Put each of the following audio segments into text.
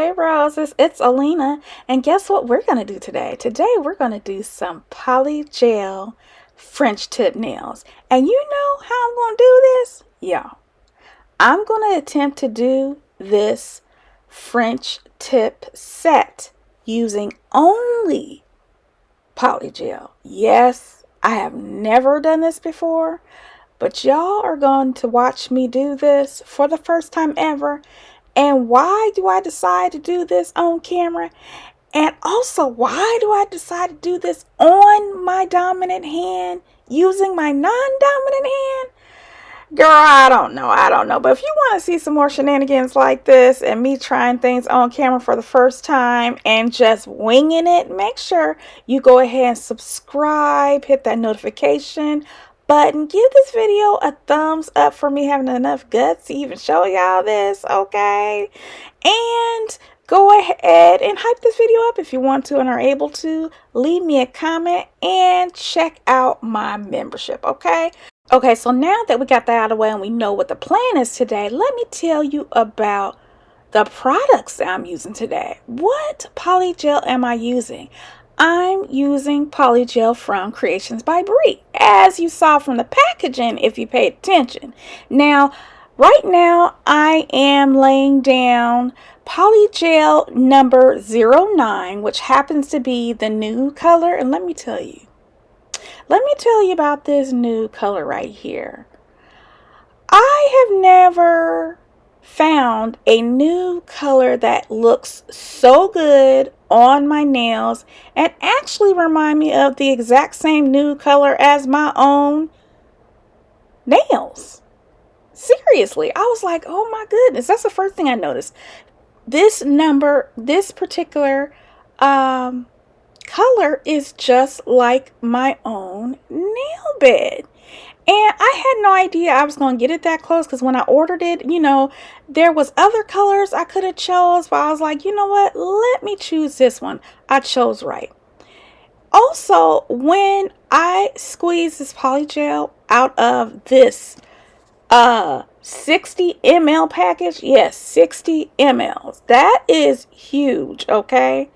Hey Roses, it's Olena, and guess what we're going to do today? Today we're going to do some polygel French tip nails. And you know how I'm going to do this? Yeah, I'm going to attempt to do this French tip set using only polygel. Yes, I have never done this before, but y'all are going to watch me do this for the first time ever. And why do I decide to do this on camera? And also, why do I decide to do this on my dominant hand using my non-dominant hand? Girl, I don't know. But if you want to see some more shenanigans like this and me trying things on camera for the first time and just winging it, make sure you go ahead and subscribe, hit that notification button, give this video a thumbs up for me having enough guts to even show y'all this, okay? And go ahead and hype this video up if you want to and are able to. Leave me a comment and check out my membership, okay? Okay, so now that we got that out of the way and we know what the plan is today, let me tell you about the products that I'm using today. What polygel am I using? I'm using polygel from Creations by Brie, as you saw from the packaging if you paid attention. Now, right now I am laying down polygel number 09, which happens to be the nude color. And let me tell you about this nude color right here. I have never found a nude color that looks so good on my nails and actually remind me of the exact same nude color as my own nails. Seriously, I was like, oh my goodness, that's the first thing I noticed. This particular color is just like my own nail bed. And I had no idea I was going to get it that close, because when I ordered it, you know, there was other colors I could have chose, but I was like, you know what, let me choose this one. I chose right. Also, when I squeeze this polygel out of this 60 ml package, yes, 60 mLs, that is huge, okay?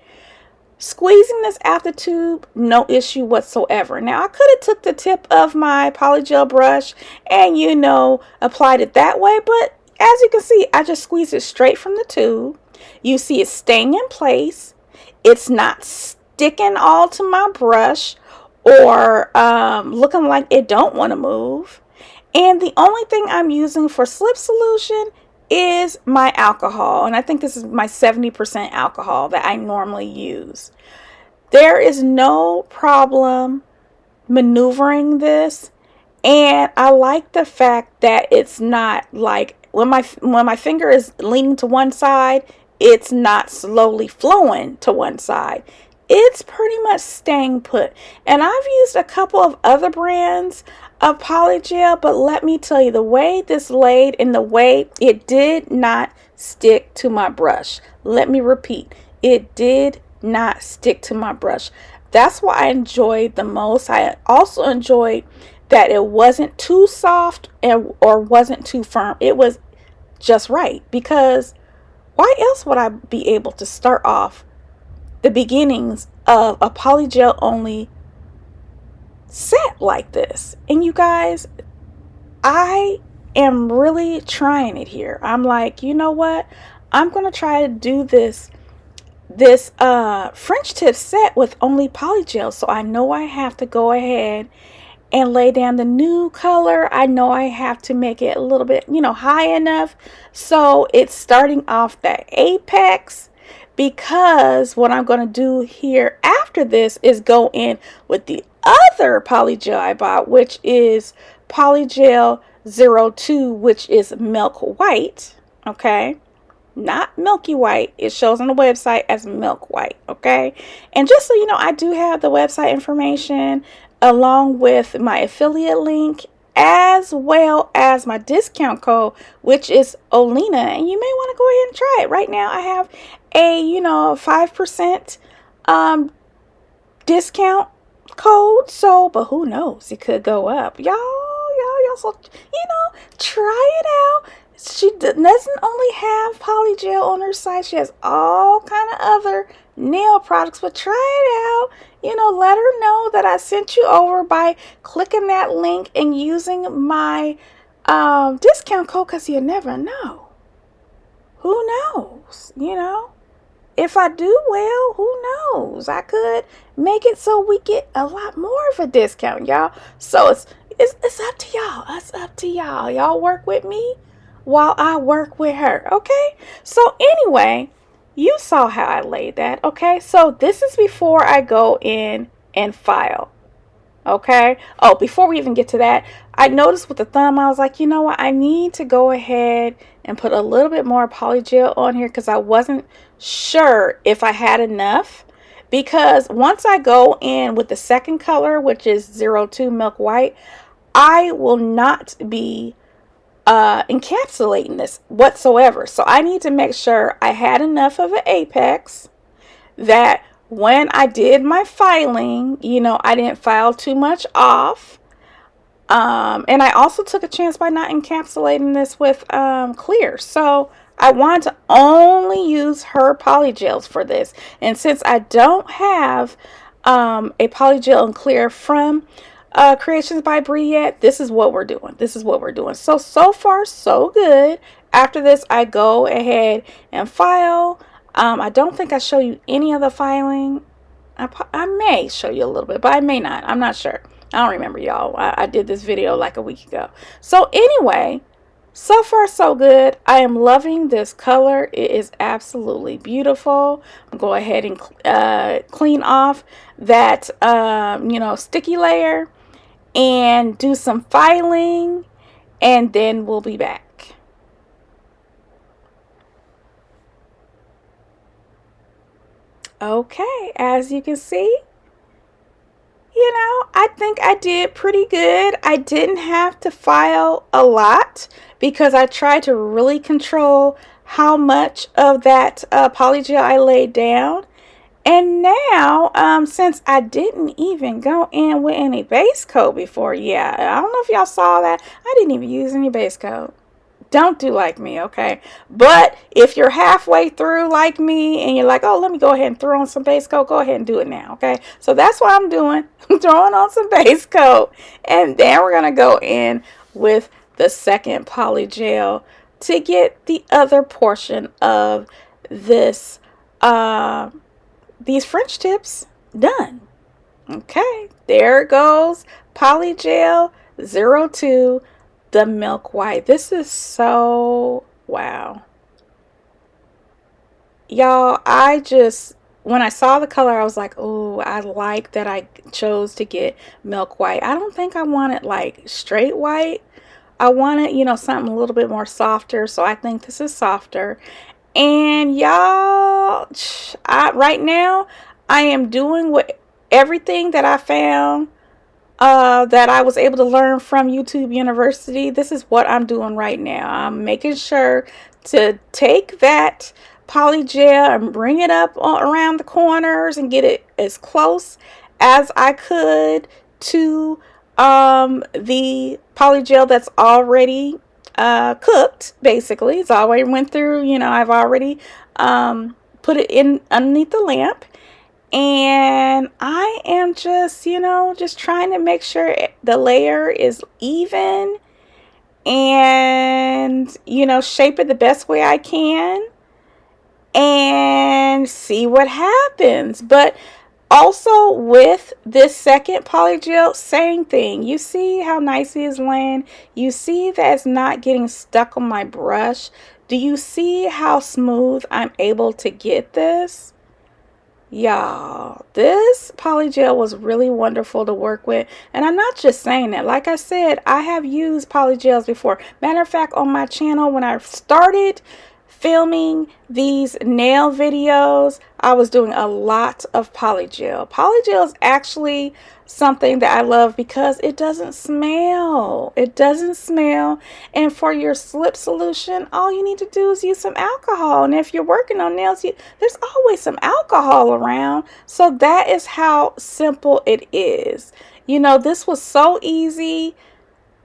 Squeezing this out the tube, no issue whatsoever. Now, I could have took the tip of my polygel brush and, you know, applied it that way. But as you can see, I just squeezed it straight from the tube. You see it staying in place. It's not sticking all to my brush or looking like it don't want to move. And the only thing I'm using for slip solution is my alcohol, and I think this is my 70% alcohol that I normally use. There is no problem maneuvering this, and I like the fact that it's not like when my finger is leaning to one side, it's not slowly flowing to one side. It's pretty much staying put. And I've used a couple of other brands of polygel, but let me tell you, the way this laid and the way it did not stick to my brush. Let me repeat, it did not stick to my brush. That's what I enjoyed the most. I also enjoyed that it wasn't too soft or wasn't too firm. It was just right, because why else would I be able to start off the beginnings of a polygel only set like this? And you guys, I am really trying it here. I'm like, you know what, I'm gonna try to do this French tip set with only polygel. So I know I have to go ahead and lay down the nude color. I know I have to make it a little bit, you know, high enough so it's starting off that apex, because what I'm going to do here after this is go in with the other polygel I bought, which is polygel 02, which is milk white, okay? Not milky white. It shows on the website as milk white, okay? And just so you know, I do have the website information along with my affiliate link, as well as my discount code, which is Olena. And you may want to go ahead and try it. Right now I have a, you know, 5% discount code. So, but who knows, it could go up. Y'all, so, you know, try it out. She doesn't only have polygel on her site. She has all kind of other nail products. But try it out. You know, let her know that I sent you over by clicking that link and using my discount code, because you never know. Who knows? You know, if I do well, who knows? I could make it so we get a lot more of a discount, y'all. So it's up to y'all. It's up to y'all. Y'all work with me while I work with her. Okay? So anyway, you saw how I laid that. Okay? So this is before I go in and file. Okay? Oh, before we even get to that, I noticed with the thumb, I was like, you know what? I need to go ahead and put a little bit more polygel on here because I wasn't sure if I had enough. Because once I go in with the second color, which is 02 Milk White, I will not be encapsulating this whatsoever. So I need to make sure I had enough of an apex that when I did my filing, you know, I didn't file too much off. And I also took a chance by not encapsulating this with clear. So I wanted to only use her polygels for this. And since I don't have a polygel and clear from Creations by Brie yet, this is what we're doing. This is what we're doing. So far, so good. After this, I go ahead and file. I don't think I show you any of the filing. I may show you a little bit, but I may not. I'm not sure. I don't remember, y'all. I did this video like a week ago. So anyway, so far so good. I am loving this color. It is absolutely beautiful. I'm going to go ahead and clean off that, you know, sticky layer and do some filing, and then we'll be back. Okay, as you can see, you know, I think I did pretty good. I didn't have to file a lot because I tried to really control how much of that polygel I laid down. And now, since I didn't even go in with any base coat before, yeah, I don't know if y'all saw that. I didn't even use any base coat. Don't do like me, okay? But if you're halfway through like me and you're like, oh, let me go ahead and throw on some base coat, go ahead and do it now, okay? So that's what I'm doing. I'm throwing on some base coat. And then we're going to go in with the second polygel to get the other portion of this, these French tips done. Okay, there it goes. Polygel 02. The Milk White. This is so wow. Y'all, when I saw the color, I was like, oh, I like that I chose to get Milk White. I don't think I want it like straight white. I wanted, you know, something a little bit more softer. So I think this is softer. And y'all, right now, I am doing everything that I found that I was able to learn from YouTube University. This is what I'm doing right now. I'm making sure to take that polygel and bring it up around the corners and get it as close as I could to the polygel that's already cooked. Basically, it's already went through, you know, I've already put it in underneath the lamp. And I am just, you know, just trying to make sure the layer is even and, you know, shape it the best way I can and see what happens. But also with this second polygel, same thing. You see how nice it is laying? You see that it's not getting stuck on my brush? Do you see how smooth I'm able to get this? Y'all, this polygel was really wonderful to work with. And I'm not just saying that. Like I said, I have used polygels before. Matter of fact, on my channel, when I started filming these nail videos, I was doing a lot of polygel. Polygel is actually something that I love because it doesn't smell. It doesn't smell. And for your slip solution, all you need to do is use some alcohol. And if you're working on nails, there's always some alcohol around. So that is how simple it is. You know, this was so easy.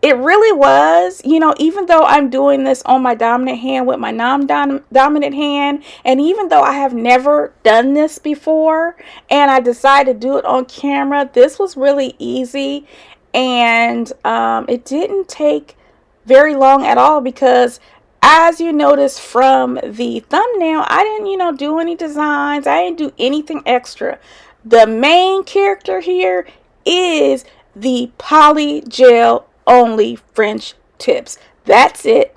It really was, even though I'm doing this on my dominant hand with my non-dominant hand, and even though I have never done this before and I decided to do it on camera, this was really easy. And it didn't take very long at all, because as you notice from the thumbnail, I didn't, do any designs. I didn't do anything extra. The main character here is the Polygel only French tips. That's it.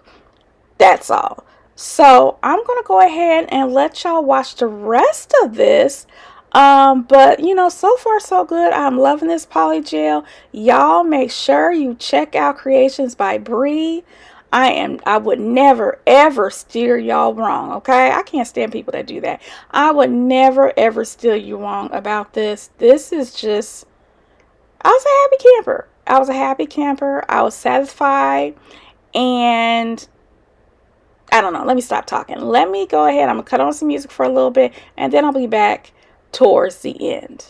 That's all. So I'm going to go ahead and let y'all watch the rest of this. But so far so good. I'm loving this Polygel. Y'all make sure you check out Creations by Brie. I would never ever steer y'all wrong, okay? I can't stand people that do that. I would never ever steer you wrong about this. This is just, I was a happy camper. I was a happy camper. I was satisfied. And I don't know. Let me stop talking. Let me go ahead. I'm going to cut on some music for a little bit, and then I'll be back towards the end.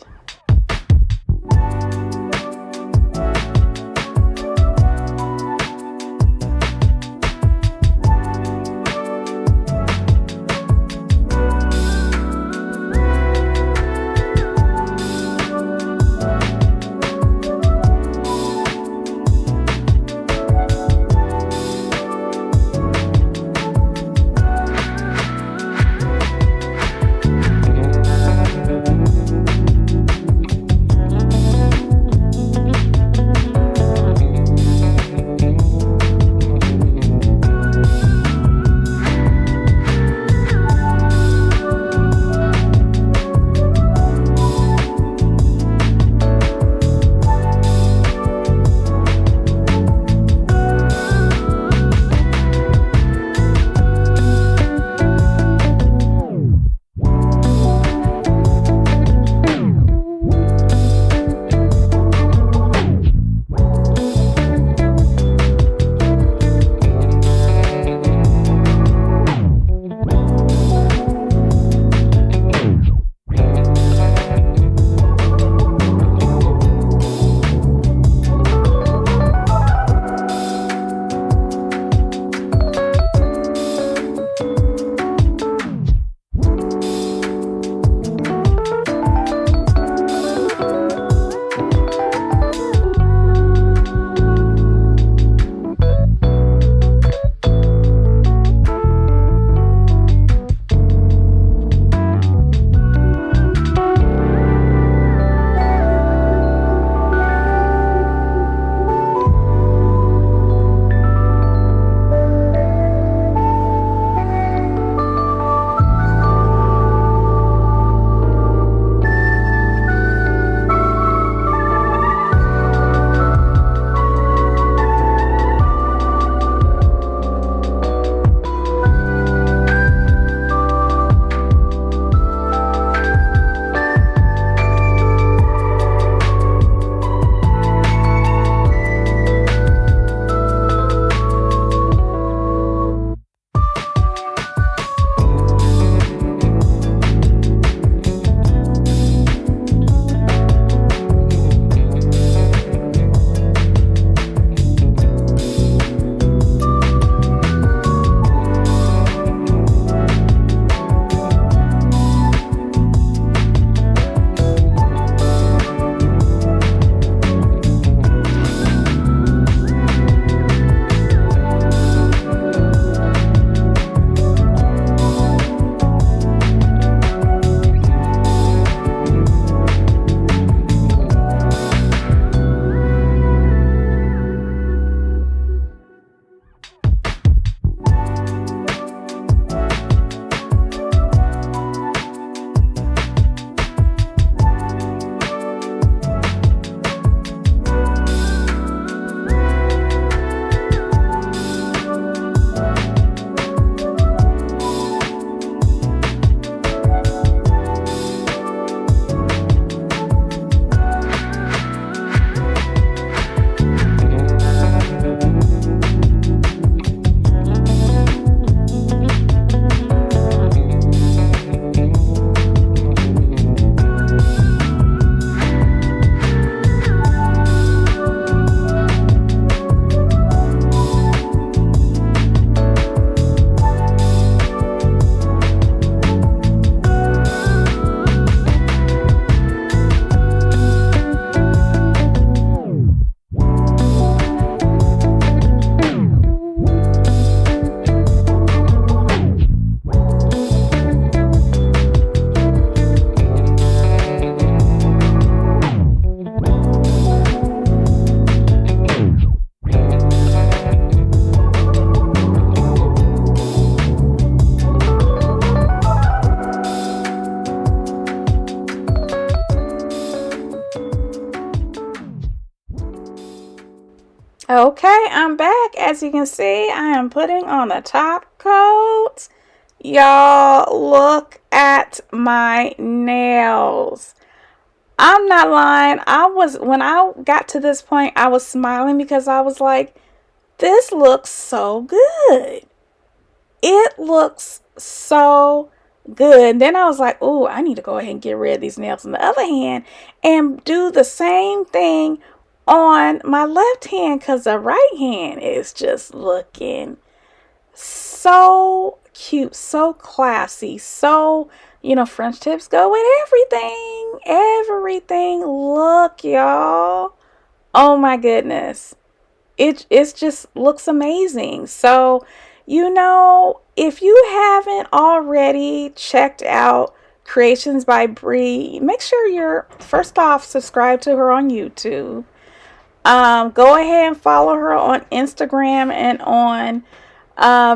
Okay, I'm back. As you can see, I am putting on the top coat. Y'all, look at my nails. I'm not lying. When I got to this point, I was smiling because I was like, this looks so good. It looks so good. And then I was like, oh, I need to go ahead and get rid of these nails on the other hand and do the same thing on my left hand, because the right hand is just looking so cute, so classy, so, French tips go with everything. Look, y'all. Oh my goodness. It just looks amazing. So, if you haven't already checked out Creations by Brie, make sure you're first off subscribed to her on YouTube. Go ahead and follow her on Instagram and on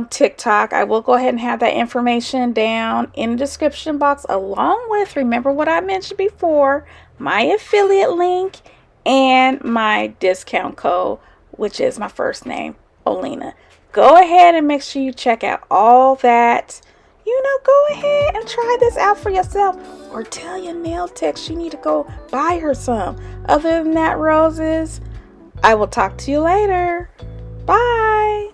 TikTok. I will go ahead and have that information down in the description box, along with, remember what I mentioned before, my affiliate link and my discount code, which is my first name, Olena. Go ahead and make sure you check out all that. Go ahead and try this out for yourself, or tell your nail tech she need to go buy her some. Other than that, roses, I will talk to you later. Bye.